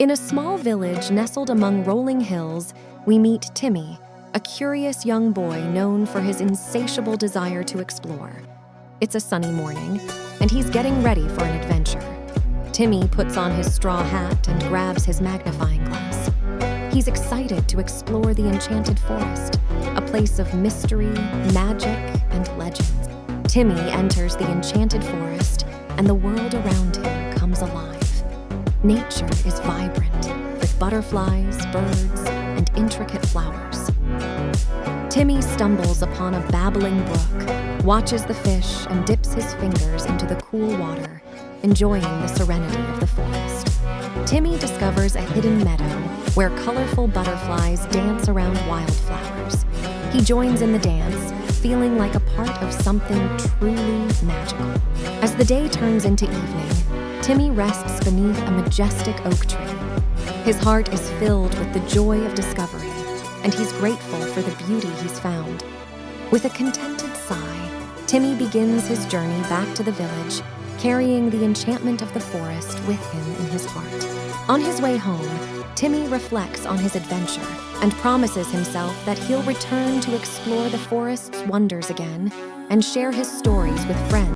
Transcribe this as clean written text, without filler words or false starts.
In a small village nestled among rolling hills, we meet Timmy, a curious young boy known for his insatiable desire to explore. It's a sunny morning, and he's getting ready for an adventure. Timmy puts on his straw hat and grabs his magnifying glass. He's excited to explore the Enchanted Forest, a place of mystery, magic, and legends. Timmy enters the Enchanted Forest, and the world around him comes alive. Nature is vibrant, with butterflies, birds, and intricate flowers. Timmy stumbles upon a babbling brook, watches the fish, and dips his fingers into the cool water, enjoying the serenity of the forest. Timmy discovers a hidden meadow where colorful butterflies dance around wildflowers. He joins in the dance, feeling like a part of something truly magical. As the day turns into evening, Timmy rests beneath a majestic oak tree. His heart is filled with the joy of discovery, and he's grateful for the beauty he's found. With a contented sigh, Timmy begins his journey back to the village, carrying the enchantment of the forest with him in his heart. On his way home, Timmy reflects on his adventure and promises himself that he'll return to explore the forest's wonders again and share his stories with friends.